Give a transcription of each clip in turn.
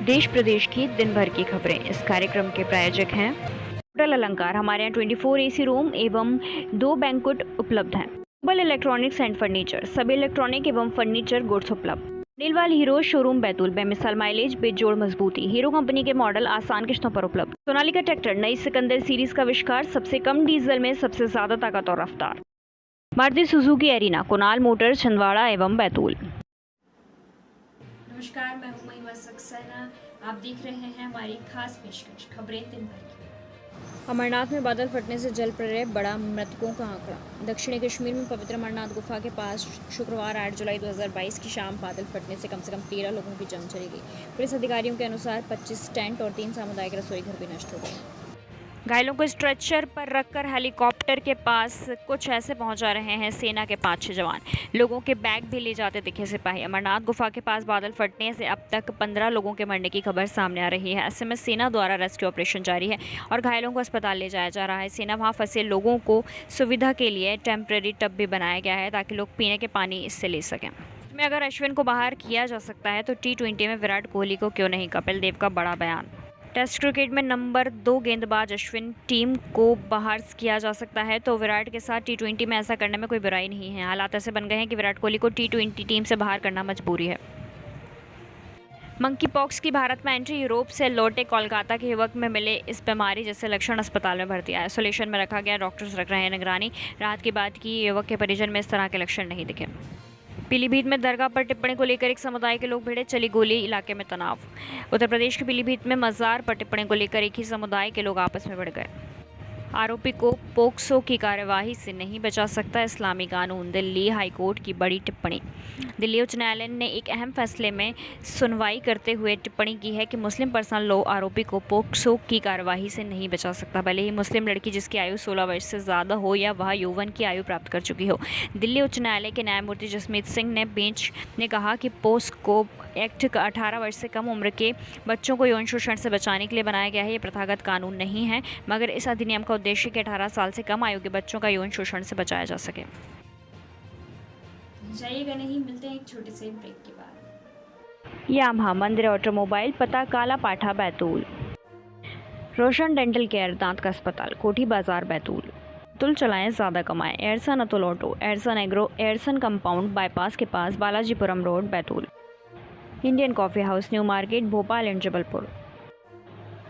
देश प्रदेश की दिन भर की खबरें। इस कार्यक्रम के प्रायोजक हैं होटल अलंकार। हमारे यहाँ 24 एसी रूम एवं 2 बैंक्वेट उपलब्ध हैं। ग्लोबल इलेक्ट्रॉनिक्स एंड फर्नीचर, सभी इलेक्ट्रॉनिक एवं फर्नीचर गुड्स उपलब्ध। नीलवाल हीरो शोरूम बैतूल, बेमिसाल माइलेज, बेजोड़ मजबूती। हीरो कंपनी के मॉडल आसान किस्तों पर उपलब्ध। सोनालिका ट्रैक्टर, नई सिकंदर सीरीज का आविष्कार, सबसे कम डीजल में सबसे ज्यादा ताकत और रफ्तार। Maruti Suzuki arena, Kunal Motors, Chhindwara एवं बैतूल। नमस्कार, मैं हूं महिमा सक्सेना। आप देख रहे हैं हमारी खास पेशकश खबरें दिन भर की। अमरनाथ में बादल फटने से जल प्रलय बढ़ा, मृतकों का आंकड़ा। दक्षिणी कश्मीर में पवित्र अमरनाथ गुफा के पास शुक्रवार 8 जुलाई 2022 की शाम बादल फटने से कम 13 लोगों की जान चली गई। पुलिस अधिकारियों के अनुसार 25 टेंट और 3 सामुदायिक रसोई घर भी नष्ट हो गए। घायलों को स्ट्रेचर पर रखकर हेलीकॉप्टर के पास कुछ ऐसे पहुंचा रहे हैं सेना के 5-6 जवान। लोगों के बैग भी ले जाते दिखे सिपाही। अमरनाथ गुफा के पास बादल फटने से अब तक 15 लोगों के मरने की खबर सामने आ रही है। ऐसे में सेना द्वारा रेस्क्यू ऑपरेशन जारी है और घायलों को अस्पताल ले जाया जा रहा है। सेना वहां फंसे लोगों को सुविधा के लिए टेम्परेरी टब भी बनाया गया है ताकि लोग पीने के पानी इससे ले सकें। इसमें अगर अश्विन को बाहर किया जा सकता है तो T20 में विराट कोहली को क्यों नहीं, कपिल देव का बड़ा बयान। टेस्ट क्रिकेट में नंबर 2 गेंदबाज अश्विन टीम को बाहर किया जा सकता है तो विराट के साथ T20 में ऐसा करने में कोई बुराई नहीं है। हालात ऐसे बन गए हैं कि विराट कोहली को T20 टीम से बाहर करना मजबूरी है। मंकी पॉक्स की भारत में एंट्री, यूरोप से लौटे कोलकाता के युवक में मिले इस बीमारी जैसे लक्षण, अस्पताल में भर्ती। आइसोलेशन में रखा गया, डॉक्टर्स रख रहे हैं निगरानी। राहत की बात की, युवक के परिजन में इस तरह के लक्षण नहीं दिखे। पीलीभीत में दरगाह पर टिप्पणी को लेकर एक समुदाय के लोग भिड़े, चली गोली, इलाके में तनाव। उत्तर प्रदेश के पीलीभीत में मजार पर टिप्पणी को लेकर एक ही समुदाय के लोग आपस में भिड़ गए। आरोपी को पोक्सो की कार्यवाही से नहीं बचा सकता इस्लामी कानून, दिल्ली हाईकोर्ट की बड़ी टिप्पणी। दिल्ली उच्च न्यायालय ने एक अहम फैसले में सुनवाई करते हुए टिप्पणी की है कि मुस्लिम पर्सनल लॉ आरोपी को पोक्सो की कार्यवाही से नहीं बचा सकता, भले ही मुस्लिम लड़की जिसकी आयु 16 वर्ष से ज़्यादा हो या वह यौवन की आयु प्राप्त कर चुकी हो। दिल्ली उच्च न्यायालय के न्यायमूर्ति जसमीत सिंह ने बेंच ने कहा कि पोक्सो एक्ट का 18 वर्ष से कम उम्र के बच्चों को यौन शोषण से बचाने के लिए बनाया गया है। ये प्रथागत कानून नहीं है, मगर इस अधिनियम का उद्देश्य कि 18 साल से कम आयु के बच्चों का यौन शोषण से बचाया जा सके। जाइएगा नहीं, मिलते हैं एक छोटे से ब्रेक के बाद। यामाहा मंदिर ऑटोमोबाइल, पता काला पाठा बैतूल। रोशन डेंटल केयर, दांत का अस्पताल, कोठी बाजार बैतूल। तुल चलाएं, ज़्यादा कमाएं। एयरसन अतुल ऑटो, एयरसन एग्रो, एयरसन कंपाउंड बाईपास के पास, Balajipuram road Betul. Indian coffee house, new market Bhopal and Jabalpur.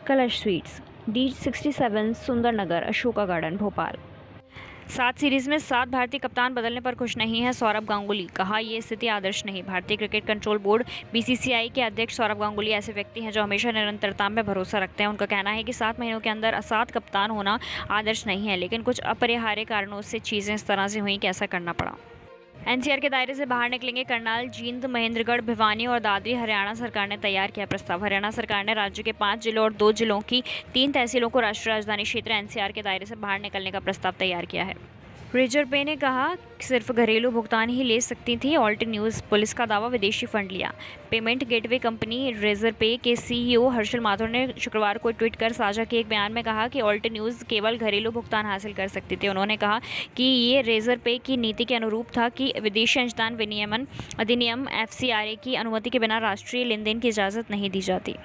Kalash sweets, D67 Sundar Nagar, Ashoka garden Bhopal. 7 series में 7 भारतीय कप्तान बदलने पर खुश नहीं है सौरव गांगुली, कहा ये स्थिति आदर्श नहीं। भारतीय क्रिकेट कंट्रोल बोर्ड BCCI के अध्यक्ष सौरव गांगुली ऐसे व्यक्ति हैं जो हमेशा निरंतरता में भरोसा रखते हैं। उनका कहना है कि 7 महीनों के अंदर 7 कप्तान होना आदर्श नहीं है, लेकिन कुछ अपरिहार्य कारणों से चीज़ें इस तरह से हुई कि ऐसा करना पड़ा। NCR के दायरे से बाहर निकलेंगे करनाल, जींद, महेंद्रगढ़, भिवानी और दादरी। हरियाणा सरकार ने तैयार किया प्रस्ताव। हरियाणा सरकार ने राज्य के 5 जिलों और 2 जिलों की 3 तहसीलों को राष्ट्रीय राजधानी क्षेत्र NCR के दायरे से बाहर निकलने का प्रस्ताव तैयार किया है। रिजर्व पे ने कहा सिर्फ घरेलू भुगतान ही ले सकती थी, ऑल्ट न्यूज़। पुलिस का दावा, विदेशी फंड लिया। पेमेंट गेटवे कंपनी रेजर पे के CEO हर्षल माथुर ने शुक्रवार को ट्वीट कर साझा किए एक बयान में कहा कि ऑल्ट न्यूज़ केवल घरेलू भुगतान हासिल कर सकती थी। उन्होंने कहा कि ये रेजर पे की नीति के अनुरूप था कि विदेशी अंशदान विनियमन अधिनियम FCRA की अनुमति के बिना राष्ट्रीय लेन देन की इजाज़त नहीं दी जाती।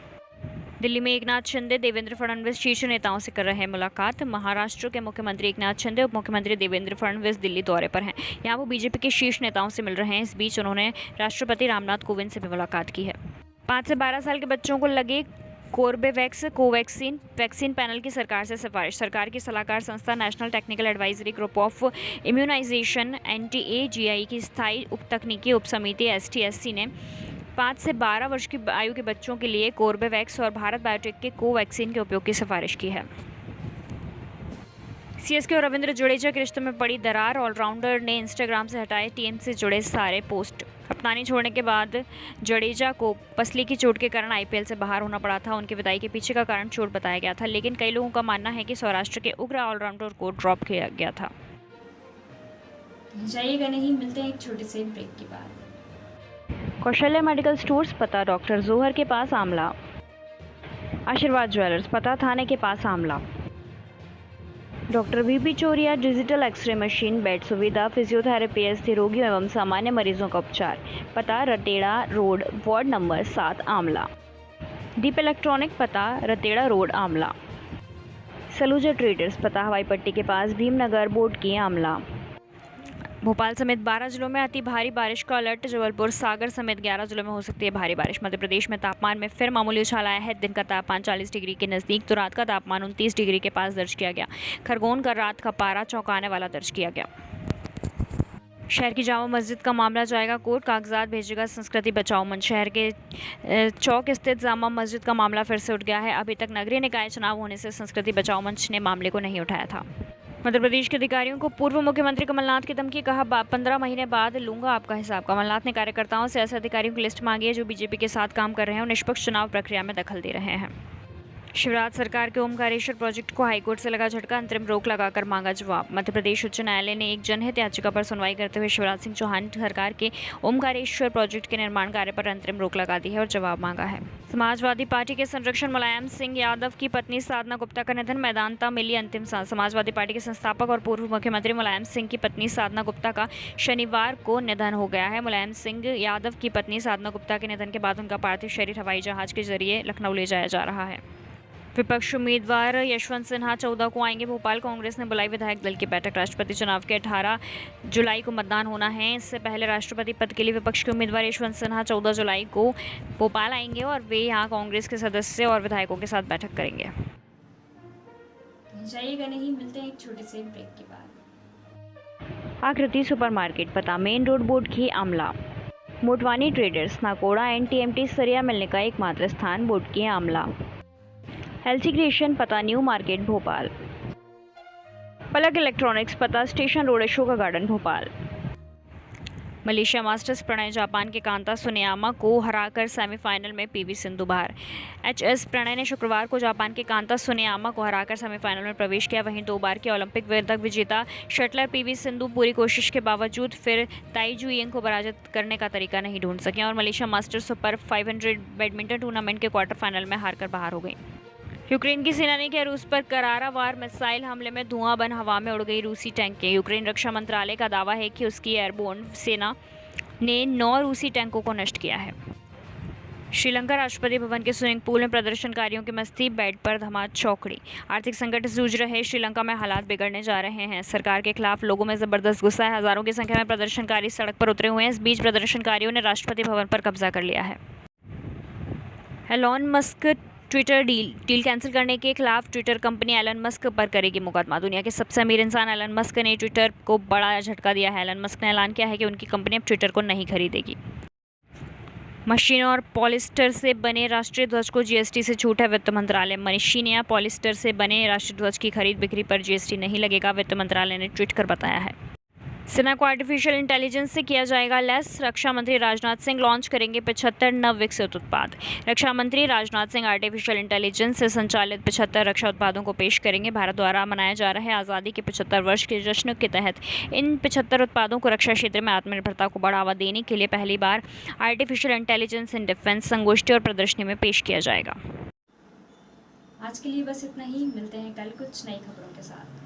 दिल्ली में एकनाथ शिंदे, देवेंद्र फडणवीस शीर्ष नेताओं से कर रहे हैं मुलाकात। महाराष्ट्र के मुख्यमंत्री एकनाथ शिंदे, उप मुख्यमंत्री देवेंद्र फडणवीस दिल्ली दौरे पर हैं। यहाँ वो बीजेपी के शीर्ष नेताओं से मिल रहे हैं। इस बीच उन्होंने राष्ट्रपति कोविंद से भी मुलाकात की है। 5 से 12 साल के बच्चों को लगे कोर्बेवैक्स कोवैक्सीन वैक्सीन पैनल की सरकार से सिफारिश। सरकार की सलाहकार संस्था national technical advisory group of immunisation NTAGI की स्थायी उप तकनीकी उप समिति STSC ने 5 से 12 वर्ष की आयु के बच्चों के लिए कोर्बेवैक्स और भारत बायोटेक के कोवैक्सीन के उपयोग की सिफारिश की है। CSK और रविंद्र जडेजा के रिश्ते में पड़ी दरार, ऑलराउंडर ने इंस्टाग्राम से हटाए टीम से जुड़े सारे पोस्ट। कप्तानी छोड़ने के बाद जडेजा को पसली की चोट के कारण IPL से बाहर होना पड़ा था। उनकी विदाई के पीछे का कारण चोट बताया गया था, लेकिन कई लोगों का मानना है कि सौराष्ट्र के उग्र ऑलराउंडर को ड्रॉप किया गया था। जाइएगा नहीं, मिलते हैं एक छोटे से ब्रेक के बाद। कौशल्या मेडिकल स्टोर्स, पता डॉक्टर जोहर के पास आमला। आशीर्वाद ज्वेलर्स, पता थाने के पास आमला। डॉक्टर VP चोरिया, डिजिटल एक्सरे मशीन, बेड सुविधा, फिजियोथेरेपी, अस्थि रोगियों एवं सामान्य मरीजों का उपचार, पता रटेड़ा रोड, वार्ड नंबर 7 आमला। दीप इलेक्ट्रॉनिक पता रतेड़ा रोड आमला। सलूजा ट्रेडर्स पता हवाई पट्टी के पास भीमनगर बोर्ड की आमला। भोपाल समेत 12 जिलों में अति भारी बारिश का अलर्ट। जबलपुर सागर समेत 11 जिलों में हो सकती है भारी बारिश। मध्य प्रदेश में तापमान में फिर मामूली उछाल आया है। दिन का तापमान 40 डिग्री के नज़दीक तो रात का तापमान 29 डिग्री के पास दर्ज किया गया। खरगोन का रात का पारा चौंकाने वाला दर्ज किया गया। शहर की जामा मस्जिद का मामला जाएगा कोर्ट, कागजात भेजेगा संस्कृति बचाओ मंच। शहर के चौक स्थित जामा मस्जिद का मामला फिर से उठ गया है। अभी तक नगरीय निकाय चुनाव होने से संस्कृति बचाओ मंच ने मामले को नहीं उठाया था। मध्य प्रदेश के अधिकारियों को पूर्व मुख्यमंत्री कमलनाथ की धमकी, कहा 15 महीने बाद लूंगा आपका हिसाब। कमलनाथ ने कार्यकर्ताओं से ऐसे अधिकारियों की लिस्ट मांगी है जो बीजेपी के साथ काम कर रहे हैं और निष्पक्ष चुनाव प्रक्रिया में दखल दे रहे हैं। शिवराज सरकार के ओमकारेश्वर प्रोजेक्ट को हाईकोर्ट से लगा झटका, अंतरिम रोक लगाकर मांगा जवाब। मध्य प्रदेश उच्च न्यायालय ने एक जनहित याचिका पर सुनवाई करते हुए शिवराज सिंह चौहान सरकार के ओमकारेश्वर प्रोजेक्ट के निर्माण कार्य पर अंतरिम रोक लगा दी है और जवाब मांगा है। समाजवादी पार्टी के संरक्षक मुलायम सिंह यादव की पत्नी साधना गुप्ता का निधन, मैदानता मिली अंतिम सांस। समाजवादी पार्टी के संस्थापक और पूर्व मुख्यमंत्री मुलायम सिंह की पत्नी साधना गुप्ता का शनिवार को निधन हो गया है। मुलायम सिंह यादव की पत्नी साधना गुप्ता के निधन के बाद उनका पार्थिव शरीर हवाई जहाज के जरिए लखनऊ ले जाया जा रहा है। विपक्ष उम्मीदवार यशवंत सिन्हा 14 को आएंगे भोपाल। कांग्रेस ने बुलाई विधायक दल की बैठक। राष्ट्रपति चुनाव के 18 जुलाई को मतदान होना है। इससे पहले राष्ट्रपति पद के लिए विपक्ष के उम्मीदवार यशवंत सिन्हा 14 जुलाई को भोपाल आएंगे और वे यहां कांग्रेस के सदस्य और विधायकों के साथ बैठक करेंगे। जाइएगा नहीं, मिलते हैं एक छोटे से ब्रेक के बाद। आकृति सुपरमार्केट पता मेन रोड बोर्ड की आमला। मोटवानी ट्रेडर्स नाकोड़ा NTMT सरिया मिलने का एकमात्र स्थान, बोर्ड की आमला। एलसी क्रिएशन पता new market Bhopal. Palak electronics पता station road Ashoka garden Bhopal. Malaysia masters Pranay Japan के कांता सुनेयामा को हराकर सेमीफाइनल में पीवी सिंधु बाहर। HS प्रणय ने शुक्रवार को जापान के कांता सुनेयामा को हराकर सेमीफाइनल में प्रवेश किया। वहीं 2 बार के ओलंपिक पदक विजेता शटलर पीवी सिंधु पूरी कोशिश के बावजूद फिर ताई जू यिंग को पराजित करने का तरीका नहीं ढूंढ सके और Malaysia masters super 500 badminton tournament के क्वार्टर फाइनल में हारकर बाहर हो गई। यूक्रेन की सेना ने किया रूस पर करारा वार। मिसाइल हमले में धुआं बन हवा में उड़ गई रूसी टैंकें। यूक्रेन रक्षा मंत्रालय का दावा है कि उसकी एयरबोर्न सेना ने 9 रूसी टैंकों को नष्ट किया है। श्रीलंका राष्ट्रपति भवन के स्विमिंग पूल में प्रदर्शनकारियों की मस्ती, बेड पर धमाचौकड़ी। आर्थिक संकट से जूझ रहे श्रीलंका में हालात बिगड़ने जा रहे हैं। सरकार के खिलाफ लोगों में जबरदस्त गुस्सा है। हजारों की संख्या में प्रदर्शनकारी सड़क पर उतरे हुए हैं। इस बीच प्रदर्शनकारियों ने राष्ट्रपति भवन पर कब्जा कर लिया है। Elon Musk Twitter deal cancel करने के खिलाफ ट्विटर कंपनी एलन मस्क पर करेगी मुकदमा। दुनिया के सबसे अमीर इंसान एलन मस्क ने ट्विटर को बड़ा झटका दिया है। एलन मस्क ने ऐलान किया है कि उनकी कंपनी अब ट्विटर को नहीं खरीदेगी। मशीन और पॉलिस्टर से बने राष्ट्रीय ध्वज को GST से छूट है। वित्त मंत्रालय। मशीन या पॉलिस्टर से बने राष्ट्रीय ध्वज की खरीद बिक्री पर GST नहीं लगेगा, वित्त मंत्रालय ने ट्वीट कर बताया है। सेना को आर्टिफिशियल इंटेलिजेंस से किया जाएगा लैस। रक्षा मंत्री राजनाथ सिंह लॉन्च करेंगे 75 नवविकसित उत्पाद। रक्षा मंत्री राजनाथ सिंह आर्टिफिशियल इंटेलिजेंस से संचालित 75 रक्षा उत्पादों को पेश करेंगे। भारत द्वारा मनाए जा रहे आज़ादी के 75 वर्ष के जश्न के तहत इन 75 उत्पादों को रक्षा क्षेत्र में आत्मनिर्भरता को बढ़ावा देने के लिए पहली बार आर्टिफिशियल इंटेलिजेंस इन डिफेंस संगोष्ठी और प्रदर्शनी में पेश किया जाएगा। आज के लिए बस इतना ही, मिलते हैं कल कुछ नई खबरों के साथ।